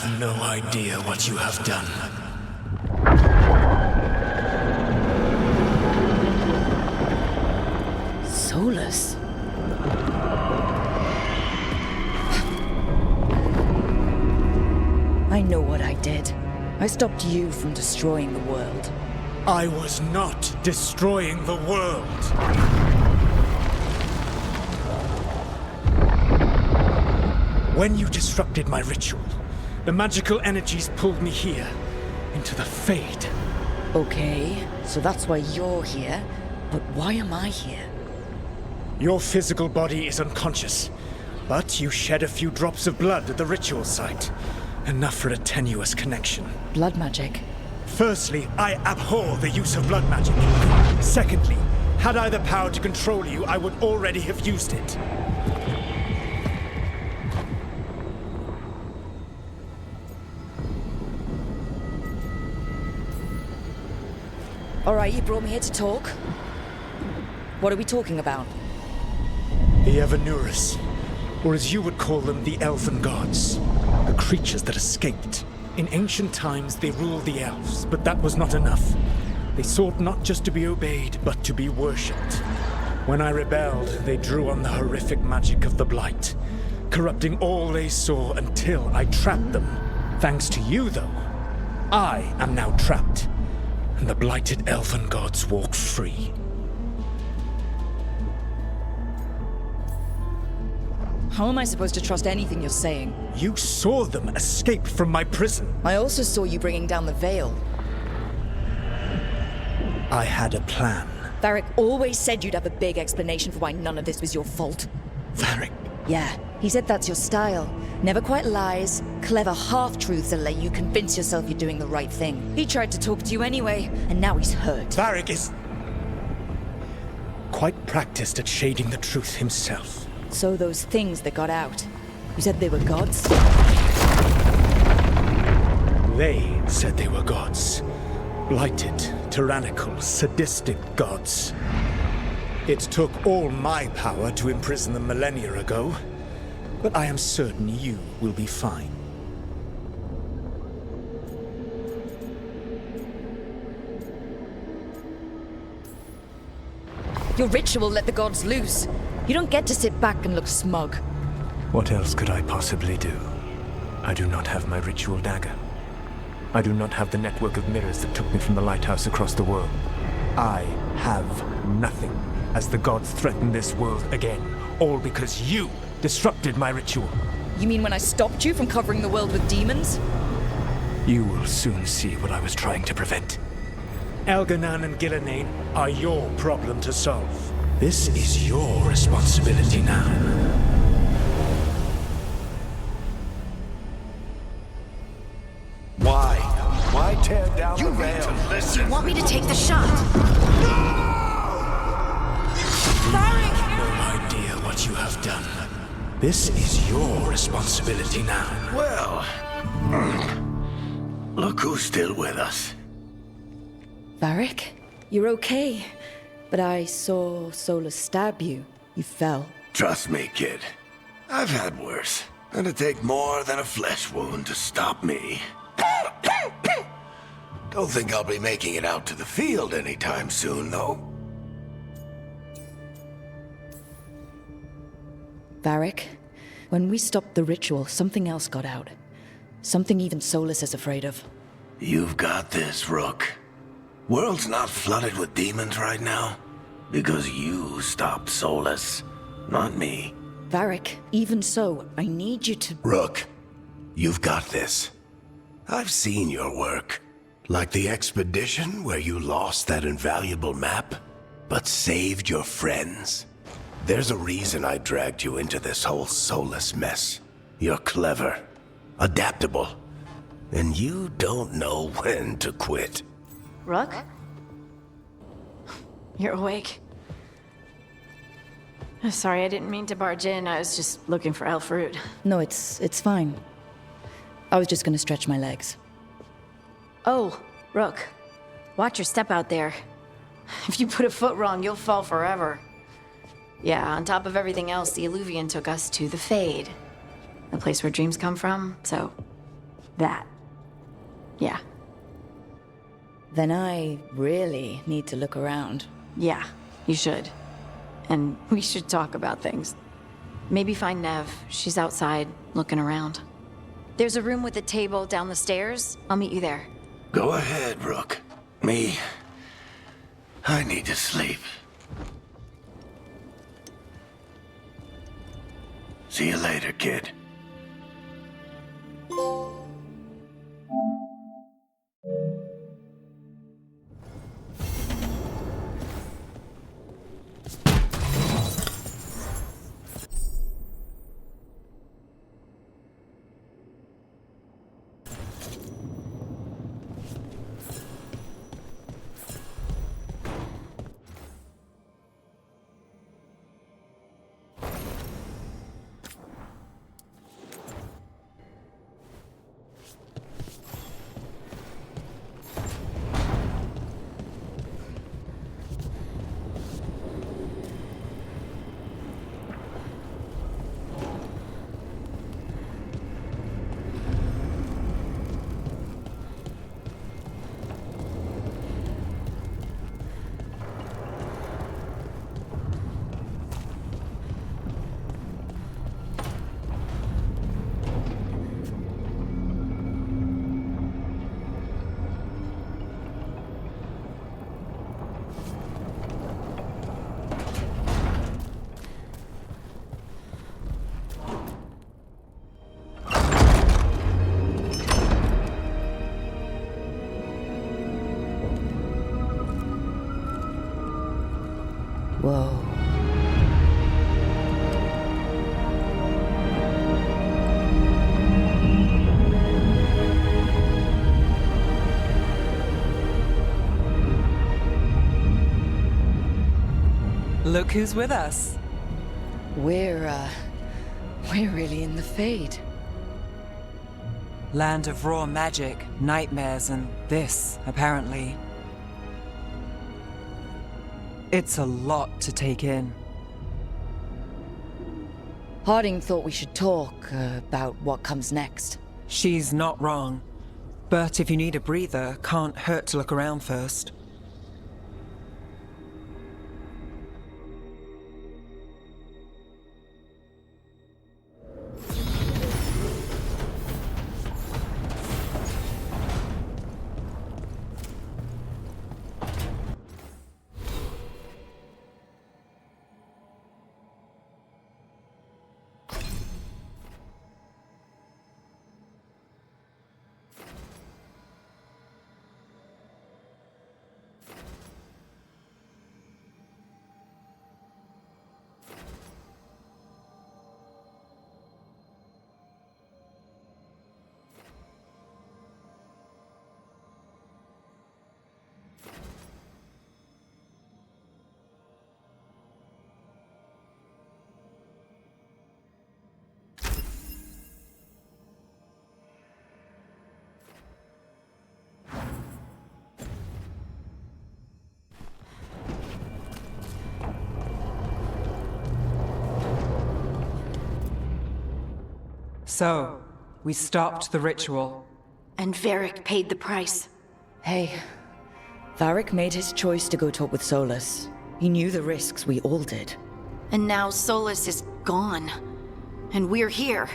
have no idea what you have done. Solus? I know what I did. I stopped you from destroying the world. I was not destroying the world. When you disrupted my ritual, the magical energies pulled me here, into the Fade. Okay, so that's why you're here. But why am I here? Your physical body is unconscious, but you shed a few drops of blood at the ritual site. Enough for a tenuous connection. Blood magic? Firstly, I abhor the use of blood magic. Secondly, had I the power to control you, I would already have used it. Alright, you brought me here to talk. What are we talking about? The Evanuris, or as you would call them, the Elven Gods. The creatures that escaped. In ancient times, they ruled the elves, but that was not enough. They sought not just to be obeyed, but to be worshipped. When I rebelled, they drew on the horrific magic of the Blight, corrupting all they saw until I trapped them. Thanks to you, though, I am now trapped, and the blighted Elven Gods walk free. How am I supposed to trust anything you're saying? You saw them escape from my prison. I also saw you bringing down the Veil. I had a plan. Varric always said you'd have a big explanation for why none of this was your fault. Varric. Yeah, he said that's your style. Never quite lies, clever half-truths that let you convince yourself you're doing the right thing. He tried to talk to you anyway, and now he's hurt. Varric is quite practiced at shading the truth himself. So those things that got out, you said they were gods? They said they were gods. Blighted, tyrannical, sadistic gods. It took all my power to imprison them millennia ago, but I am certain you will be fine. Your ritual let the gods loose. You don't get to sit back and look smug. What else could I possibly do? I do not have my ritual dagger. I do not have the network of mirrors that took me from the lighthouse across the world. I have nothing as the gods threaten this world again, all because you disrupted my ritual. You mean when I stopped you from covering the world with demons? You will soon see what I was trying to prevent. Elganan and Gillenane are your problem to solve. This is your responsibility now. Why? Why tear down the veil? Do you want me to take the shot? Varric! No idea what you have done. This is your responsibility now. Well, look who's still with us. Varric, you're okay. But I saw Solus stab you. You fell. Trust me, kid. I've had worse. And it'd take more than a flesh wound to stop me. Don't think I'll be making it out to the field anytime soon, though. Varric, when we stopped the ritual, something else got out. Something even Solus is afraid of. You've got this, Rook. World's not flooded with demons right now. Because you stopped Solus, not me. Varric, even so, I need you to... Rook, you've got this. I've seen your work. Like the expedition where you lost that invaluable map, but saved your friends. There's a reason I dragged you into this whole Solus mess. You're clever, adaptable, and you don't know when to quit. Rook? You're awake. Sorry, I didn't mean to barge in. I was just looking for elf fruit. No, it's fine. I was just gonna stretch my legs. Oh, Rook. Watch your step out there. If you put a foot wrong, you'll fall forever. Yeah, on top of everything else, the Illuvian took us to the Fade. The place where dreams come from, so That. Yeah. Then I really need to look around. Yeah, you should. And we should talk about things. Maybe find Nev. She's outside, looking around. There's a room with a table down the stairs. I'll meet you there. Go ahead, Rook. I need to sleep. See you later, kid. Whoa. Look who's with us. We're really in the Fade. Land of raw magic, nightmares, and this, apparently. It's a lot to take in. Harding thought we should talk about what comes next. She's not wrong. But if you need a breather, can't hurt to look around first. So, we stopped the ritual. And Varric paid the price. Hey, Varric made his choice to go talk with Solus. He knew the risks, we all did. And now Solus is gone. And we're here.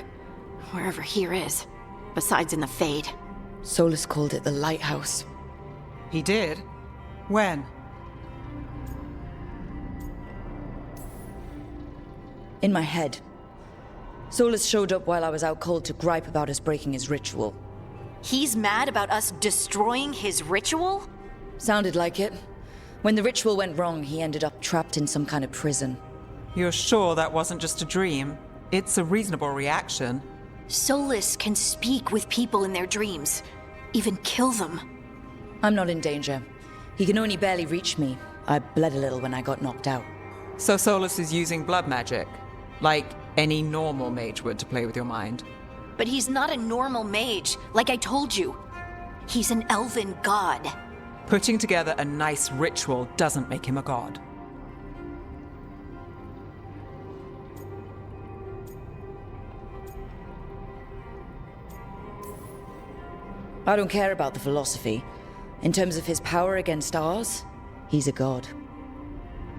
Wherever here is. Besides in the Fade. Solus called it the Lighthouse. He did? When? In my head. Solus showed up while I was out cold to gripe about us breaking his ritual. He's mad about us destroying his ritual? Sounded like it. When the ritual went wrong, he ended up trapped in some kind of prison. You're sure that wasn't just a dream? It's a reasonable reaction. Solus can speak with people in their dreams. Even kill them. I'm not in danger. He can only barely reach me. I bled a little when I got knocked out. So Solus is using blood magic? Like any normal mage would to play with your mind? But he's not a normal mage, like I told you. He's an elven god. Putting together a nice ritual doesn't make him a god. I don't care about the philosophy. In terms of his power against ours, he's a god.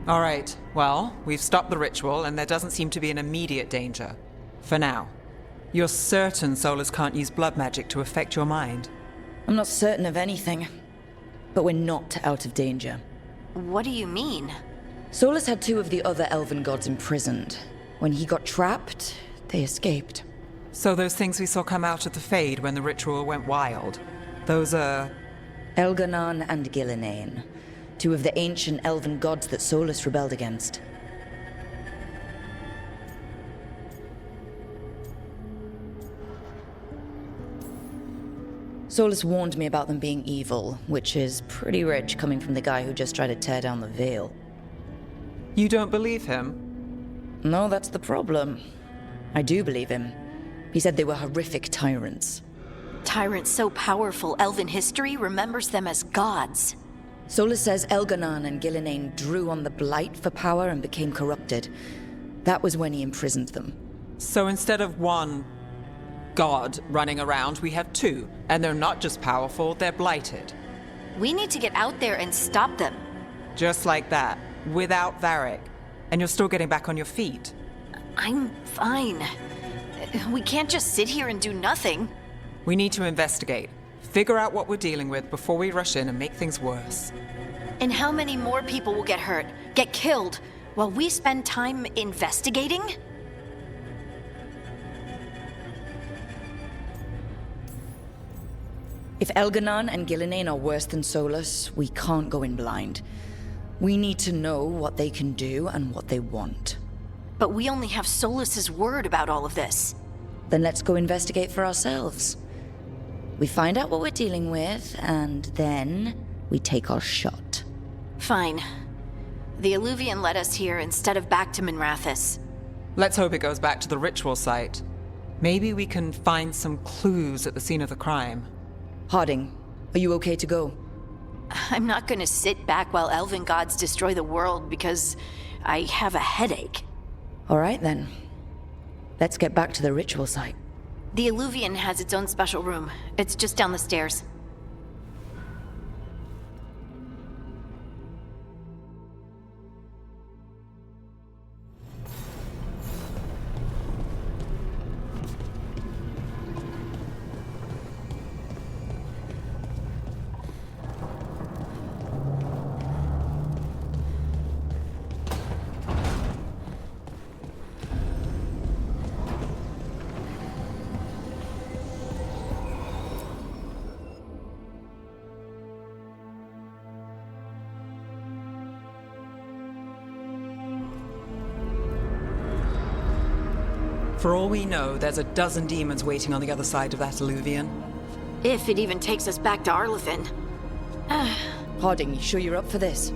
All right, well, we've stopped the ritual, and there doesn't seem to be an immediate danger. For now. You're certain Solus can't use blood magic to affect your mind? I'm not certain of anything, but we're not out of danger. What do you mean? Solus had 2 of the other elven gods imprisoned. When he got trapped, they escaped. So those things we saw come out of the Fade when the ritual went wild, those are... Elganon and Gillinane, 2 of the ancient elven gods that Solus rebelled against. Solus warned me about them being evil, which is pretty rich coming from the guy who just tried to tear down the veil. You don't believe him? No, that's the problem. I do believe him. He said they were horrific tyrants. Tyrants so powerful, elven history remembers them as gods. Solus says Elganon and Gillinane drew on the Blight for power and became corrupted. That was when he imprisoned them. So instead of one god running around, we have 2. And they're not just powerful, they're blighted. We need to get out there and stop them. Just like that, without Varric. And you're still getting back on your feet. I'm fine. We can't just sit here and do nothing. We need to investigate. Figure out what we're dealing with before we rush in and make things worse. And how many more people will get hurt, get killed, while we spend time investigating? If Elganon and Gillinane are worse than Solus, we can't go in blind. We need to know what they can do and what they want. But we only have Solus's word about all of this. Then let's go investigate for ourselves. We find out what we're dealing with, and then we take our shot. Fine. The Illuvian led us here instead of back to Minrathous. Let's hope it goes back to the ritual site. Maybe we can find some clues at the scene of the crime. Harding, are you okay to go? I'm not gonna sit back while elven gods destroy the world because I have a headache. All right then. Let's get back to the ritual site. The Illuvian has its own special room. It's just down the stairs. For all we know, there's a dozen demons waiting on the other side of that Illuvian. If it even takes us back to Arlithin. Harding, you sure you're up for this?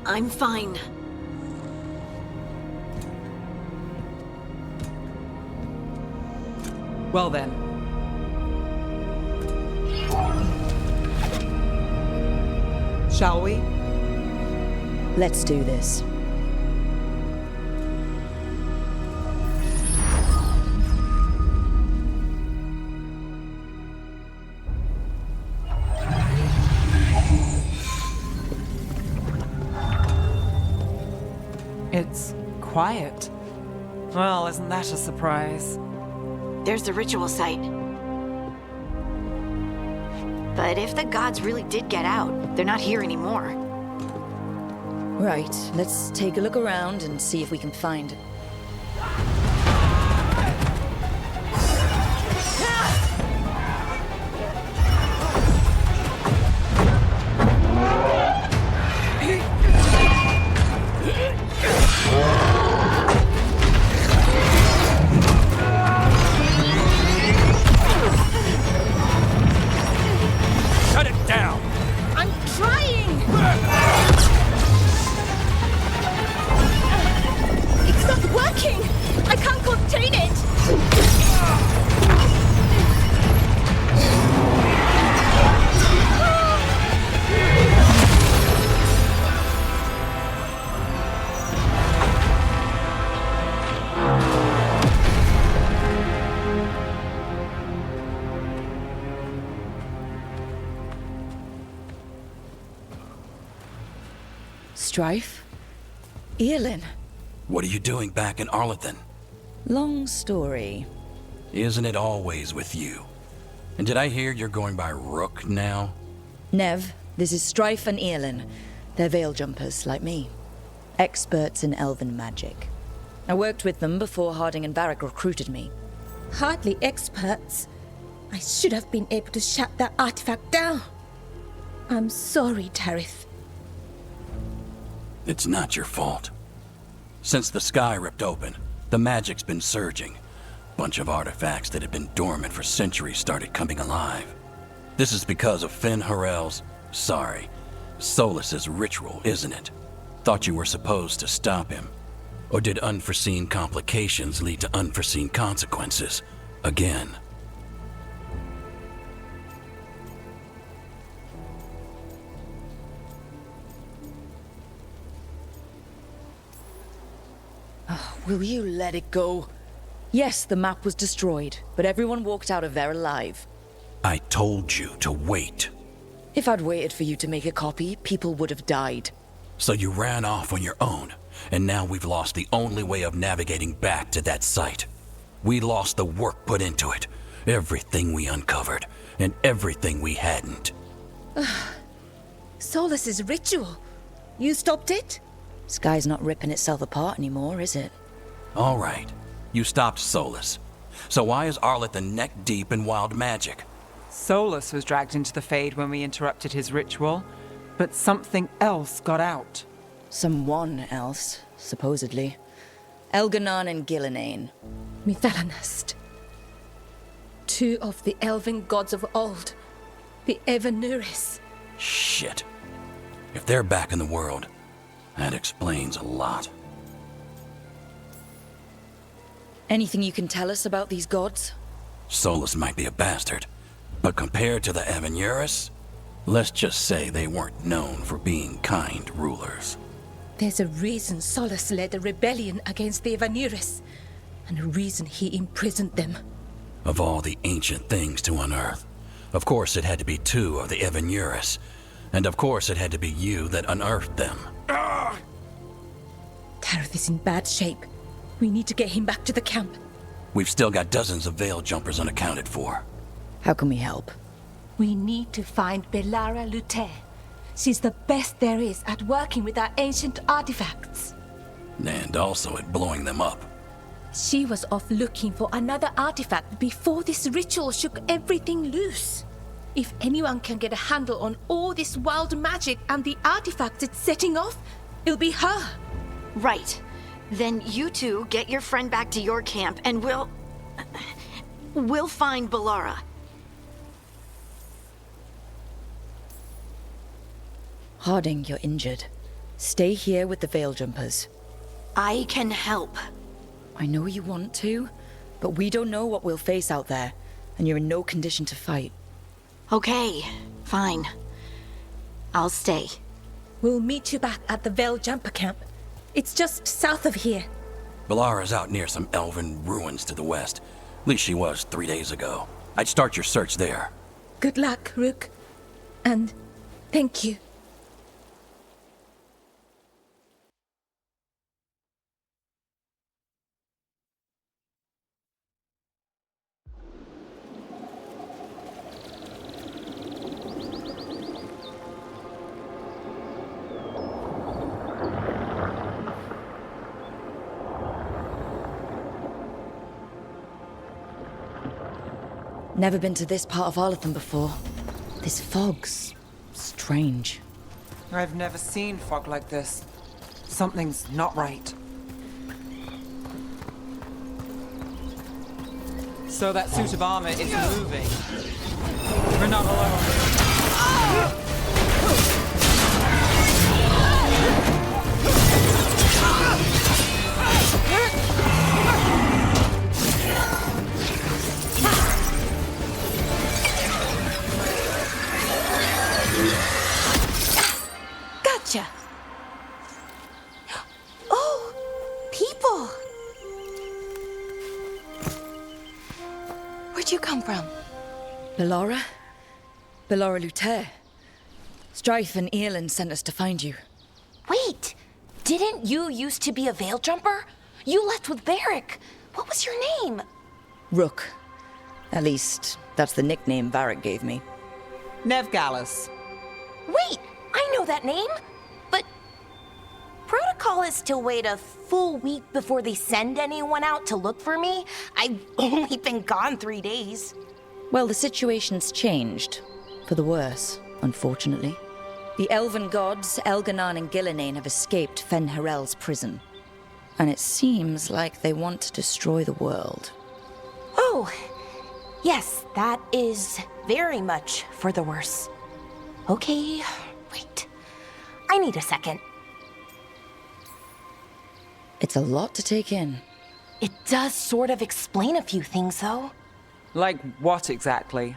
I'm fine. Well then. Shall we? Let's do this. It's quiet. Well, isn't that a surprise? There's the ritual site. But if the gods really did get out, they're not here anymore. Right, let's take a look around and see if we can find... Shut it down! I'm trying! It's not working! Strife? Earlin? What are you doing back in Arlethan? Long story. Isn't it always with you? And did I hear you're going by Rook now? Nev, this is Strife and Earlin. They're veil jumpers, like me. Experts in elven magic. I worked with them before Harding and Varric recruited me. Hardly experts. I should have been able to shut that artifact down. I'm sorry, Tarith. It's not your fault. Since the sky ripped open, the magic's been surging. Bunch of artifacts that had been dormant for centuries started coming alive. This is because of Finn Harel's, Solas's ritual, isn't it? Thought you were supposed to stop him. Or did unforeseen complications lead to unforeseen consequences? Again. Will you let it go? Yes, the map was destroyed, but everyone walked out of there alive. I told you to wait. If I'd waited for you to make a copy, people would have died. So you ran off on your own, and now we've lost the only way of navigating back to that site. We lost the work put into it, everything we uncovered, and everything we hadn't. Solas's ritual. You stopped it? Sky's not ripping itself apart anymore, is it? All right, you stopped Solas. So why is Arlethan neck deep in wild magic? Solus was dragged into the Fade when we interrupted his ritual, but something else got out. Someone else, supposedly. Elganon and Gillinane. Mithalanast. Two of the elven gods of old. The Evanuris. Shit. If they're back in the world, that explains a lot. Anything you can tell us about these gods? Solus might be a bastard, but compared to the Evanuris, let's just say they weren't known for being kind rulers. There's a reason Solus led a rebellion against the Evanuris, and a reason he imprisoned them. Of all the ancient things to unearth, of course it had to be two of the Evanuris, and of course it had to be you that unearthed them. Tarith is in bad shape. We need to get him back to the camp. We've still got dozens of veil jumpers unaccounted for. How can we help? We need to find Belara Luthe. She's the best there is at working with our ancient artifacts. And also at blowing them up. She was off looking for another artifact before this ritual shook everything loose. If anyone can get a handle on all this wild magic and the artifacts it's setting off, it'll be her. Right. Then you two get your friend back to your camp and we'll find Belara. Harding, you're injured. Stay here with the veil jumpers. I can help. I know you want to, but we don't know what we'll face out there, and you're in no condition to fight. Okay, fine. I'll stay. We'll meet you back at the Veil Jumper camp. It's just south of here. Belara's out near some elven ruins to the west. At least she was 3 days ago. I'd start your search there. Good luck, Rook. And thank you. Never been to this part of Arlethan before. This fog's strange. I've never seen fog like this. Something's not right. So that suit of armor is moving. We're not alone. Gotcha. Oh, people. Where'd you come from? Belara? Belara Luthe. Strife and Earlin sent us to find you. Wait, didn't you used to be a Veil Jumper? You left with Varric. What was your name? Rook. At least, that's the nickname Varric gave me. Nev Gallus. Wait, I know that name. But protocol is to wait a full week before they send anyone out to look for me. I've only been gone 3 days. Well, the situation's changed. For the worse, unfortunately. The elven gods, Elganan and Gillinane, have escaped Fen'Harel's prison. And it seems like they want to destroy the world. Oh, yes, that is very much for the worse. Okay, wait. I need a second. It's a lot to take in. It does sort of explain a few things, though. Like what exactly?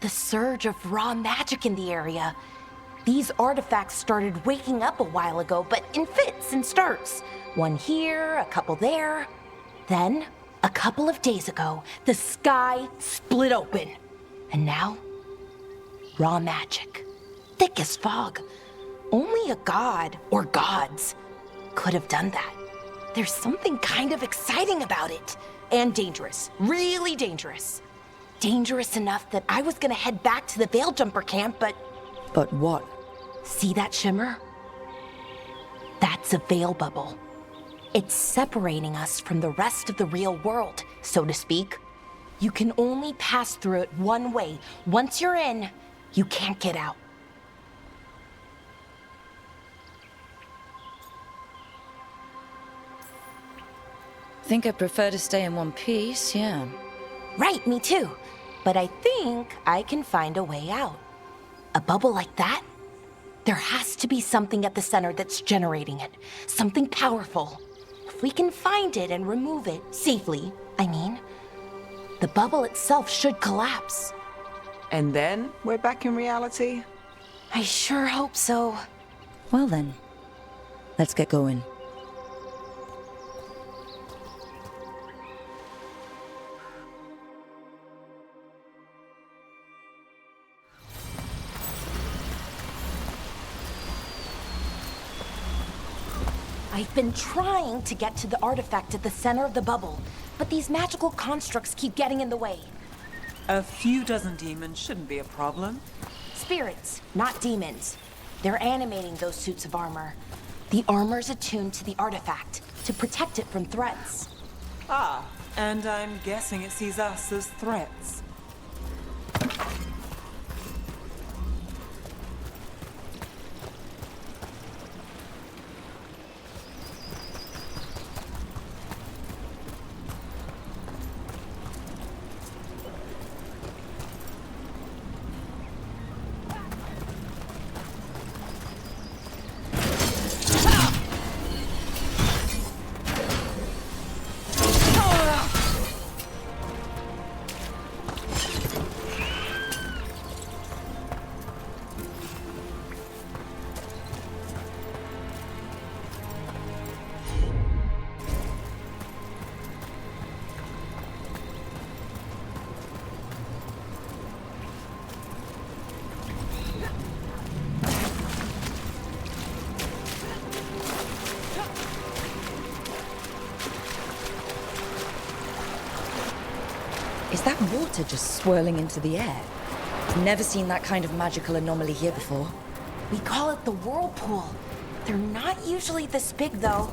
The surge of raw magic in the area. These artifacts started waking up a while ago, but in fits and starts. One here, a couple there. Then, a couple of days ago, the sky split open. And now, raw magic. Thick as fog. Only a god, or gods, could have done that. There's something kind of exciting about it. And dangerous. Really dangerous. Dangerous enough that I was gonna head back to the Veil Jumper camp, but... But what? See that shimmer? That's a veil bubble. It's separating us from the rest of the real world, so to speak. You can only pass through it one way. Once you're in, you can't get out. Think I'd prefer to stay in one piece, yeah. Right, me too. But I think I can find a way out. A bubble like that? There has to be something at the center that's generating it. Something powerful. If we can find it and remove it, safely, I mean, the bubble itself should collapse. And then we're back in reality? I sure hope so. Well then, let's get going. I've been trying to get to the artifact at the center of the bubble, but these magical constructs keep getting in the way. A few dozen demons shouldn't be a problem. Spirits, not demons. They're animating those suits of armor. The armor's attuned to the artifact to protect it from threats. Ah, and I'm guessing it sees us as threats. Is that water just swirling into the air? I've never seen that kind of magical anomaly here before. We call it the whirlpool. They're not usually this big, though.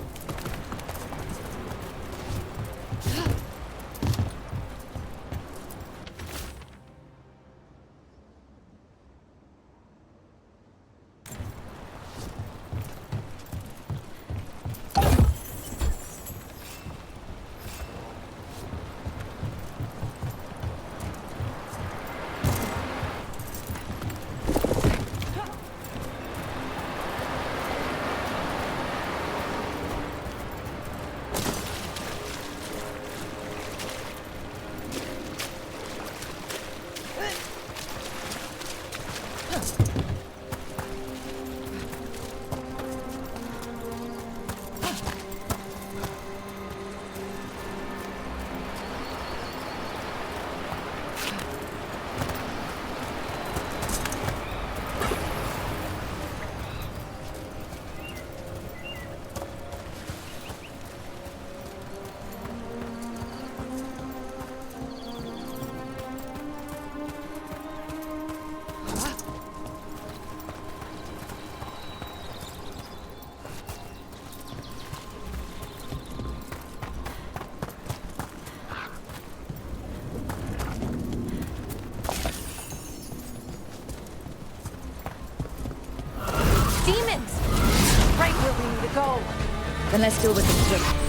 Then let's deal with this.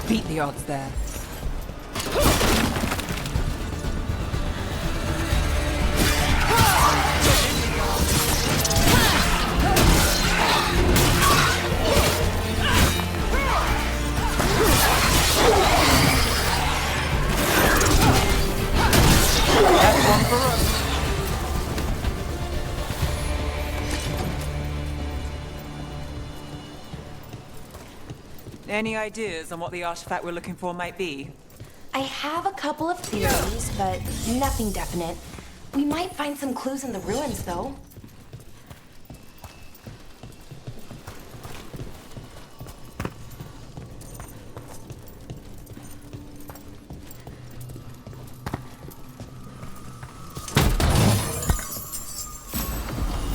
Beat the odds there. That's one for us. Any ideas on what the artifact we're looking for might be? I have a couple of theories, but nothing definite. We might find some clues in the ruins, though.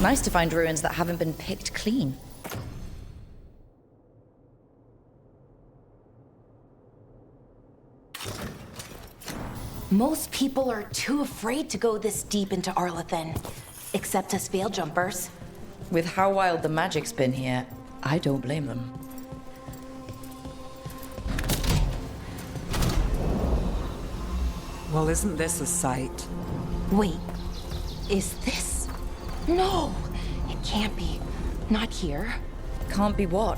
Nice to find ruins that haven't been picked clean. Most people are too afraid to go this deep into Arlathan, except us veil jumpers. With how wild the magic's been here, I don't blame them. Well, isn't this a sight? Wait, is this? No, it can't be. Not here. Can't be what?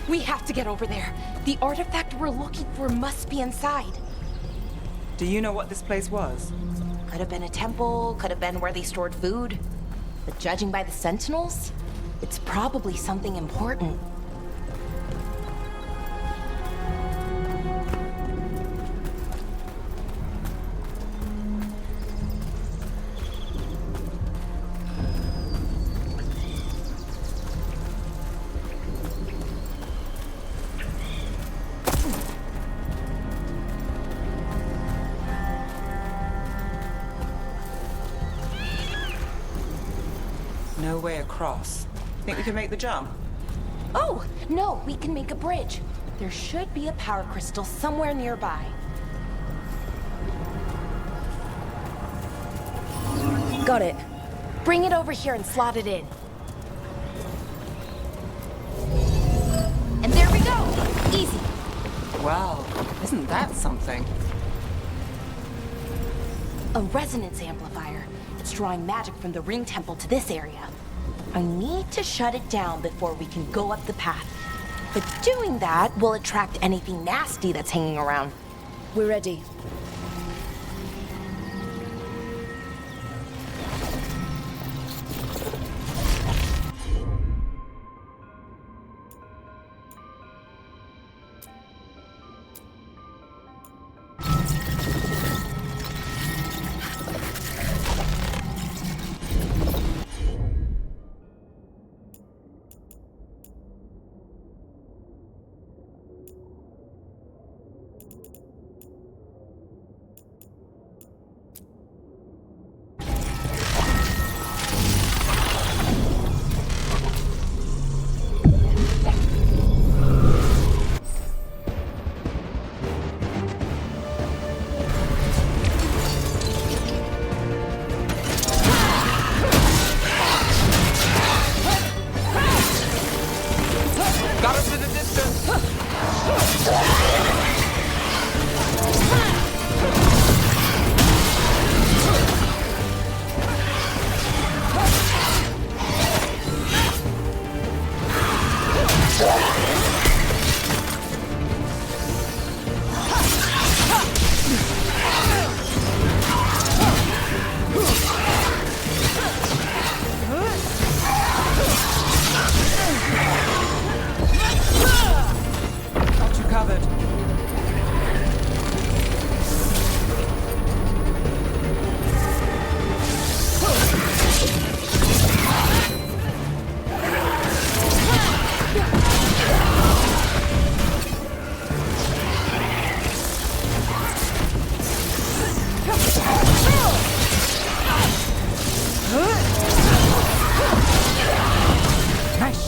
We have to get over there. The artifact we're looking for must be inside. Do you know what this place was? Could have been a temple, could have been where they stored food. But judging by the sentinels, it's probably something important. No way across. Think we can make the jump? Oh, no, we can make a bridge. There should be a power crystal somewhere nearby. Got it. Bring it over here and slot it in. And there we go! Easy. Wow, isn't that something? A resonance amplifier. It's drawing magic from the ring temple to this area. I need to shut it down before we can go up the path. But doing that will attract anything nasty that's hanging around. We're ready.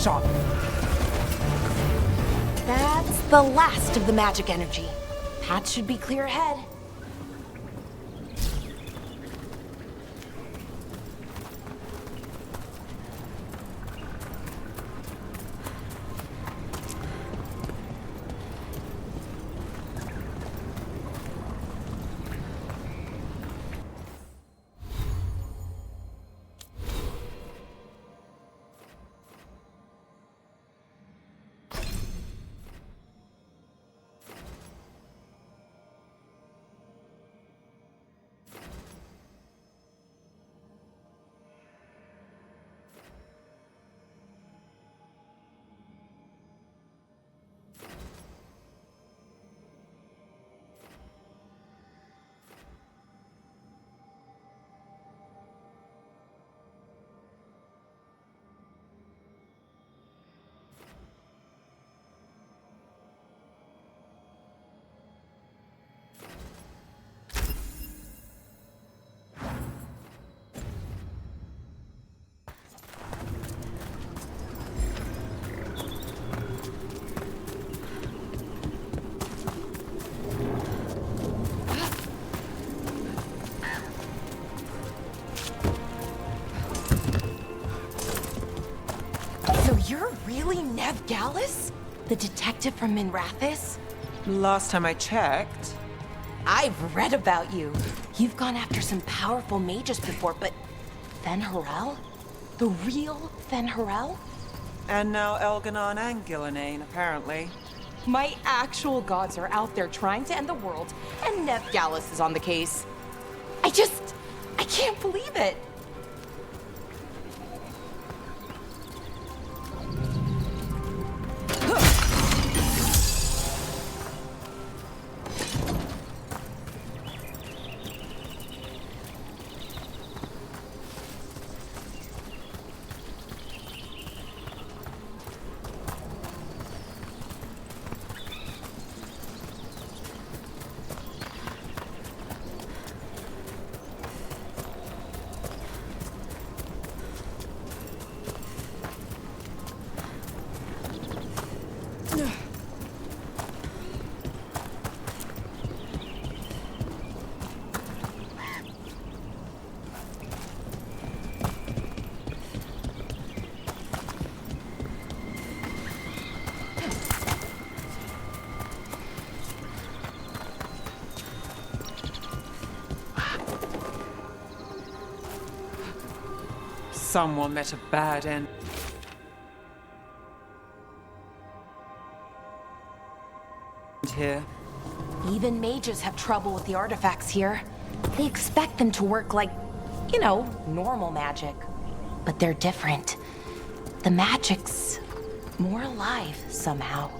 shot. That's the last of the magic energy. Path should be clear ahead. You're really Nev Gallus? The detective from Minrathis? Last time I checked. I've read about you. You've gone after some powerful mages before, but Fen'Harel? The real Fen'Harel? And now Elganon and Gillenane, apparently. My actual gods are out there trying to end the world, and Nev Gallus is on the case. I can't believe it. Someone met a bad end. Here. Even mages have trouble with the artifacts here. They expect them to work like, normal magic. But they're different. The magic's more alive somehow.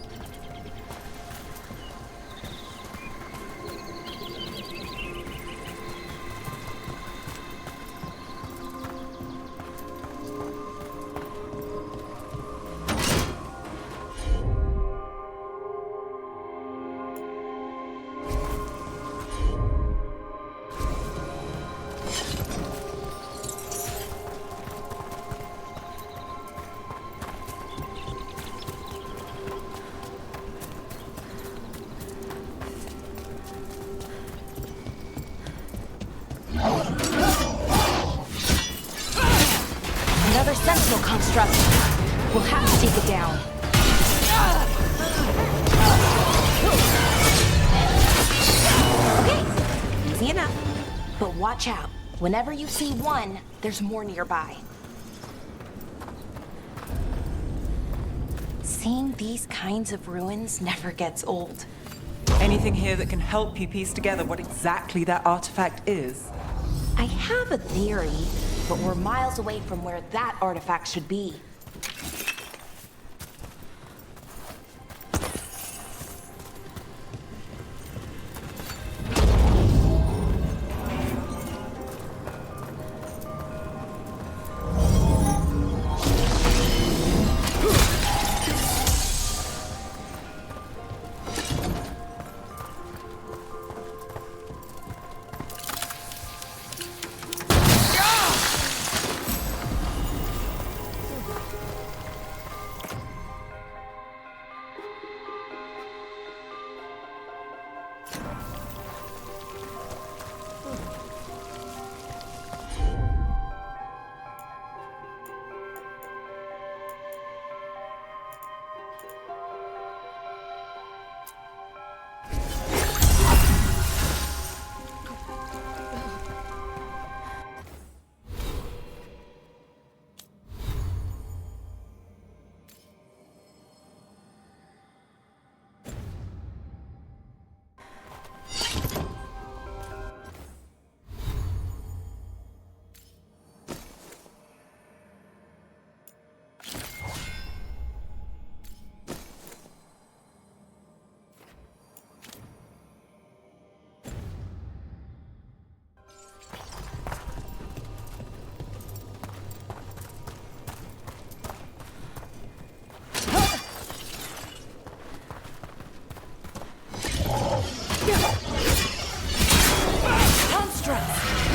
Another sentinel construct. We'll have to take it down. Okay, easy enough. But watch out. Whenever you see one, there's more nearby. Seeing these kinds of ruins never gets old. Anything here that can help you piece together what exactly that artifact is? I have a theory, but we're miles away from where that artifact should be.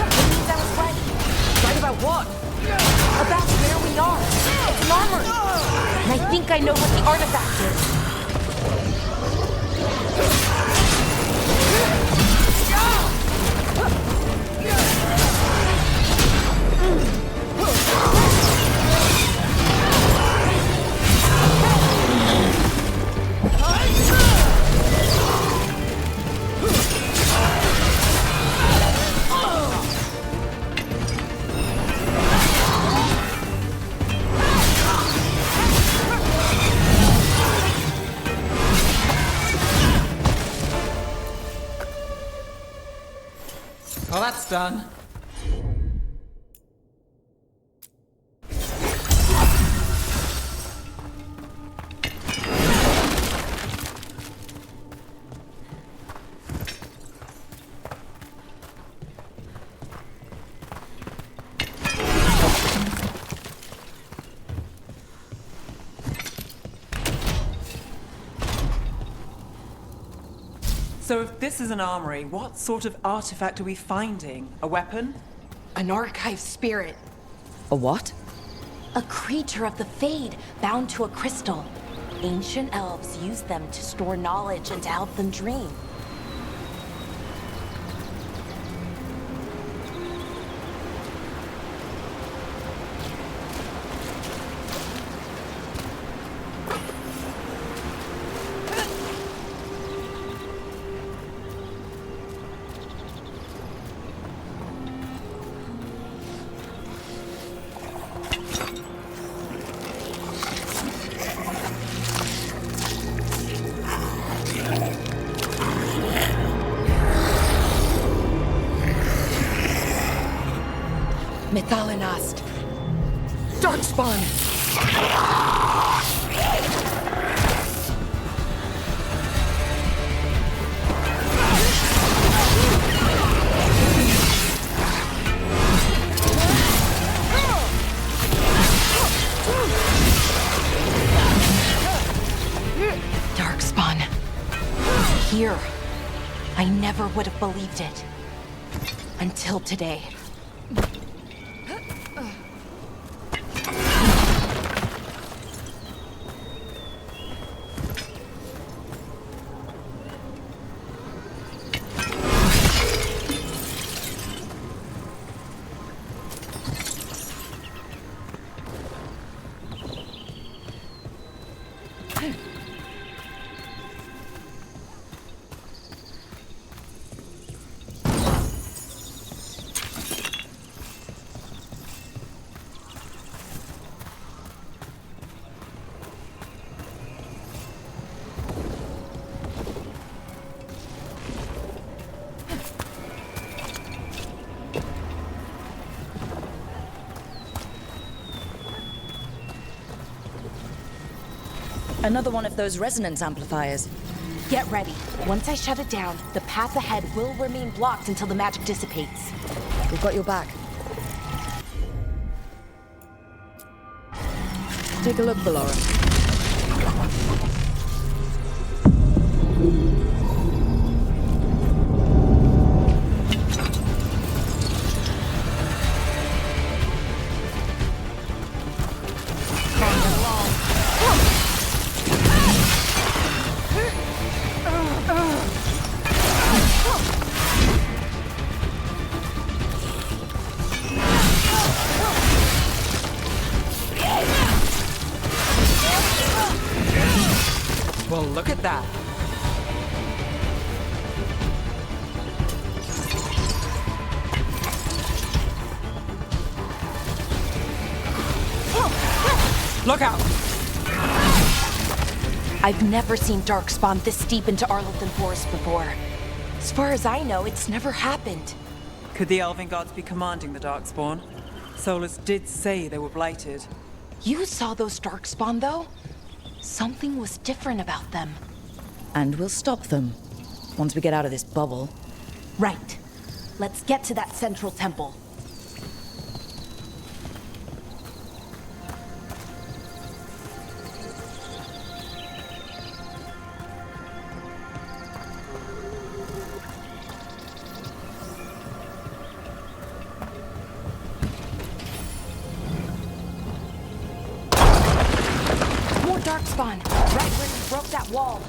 It means I was right. Right about what? About where we are. It's an armory. And I think I know what the artifact is. Well, that's done. So if this is an armory, what sort of artifact are we finding? A weapon? An archive spirit. A what? A creature of the Fade, bound to a crystal. Ancient elves used them to store knowledge and to help them dream. Methalinast. Darkspawn. Darkspawn. Here. I never would have believed it. Until today. Another one of those resonance amplifiers. Get ready. Once I shut it down, the path ahead will remain blocked until the magic dissipates. We've got your back. Take a look, Valora. Well, look at that. Look out! I've never seen Darkspawn this deep into Arlington Forest before. As far as I know, it's never happened. Could the Elven Gods be commanding the Darkspawn? Solus did say they were blighted. You saw those Darkspawn, though? Something was different about them. And we'll stop them. Once we get out of this bubble. Right. Let's get to that central temple. darkspawn, right where you broke that wall.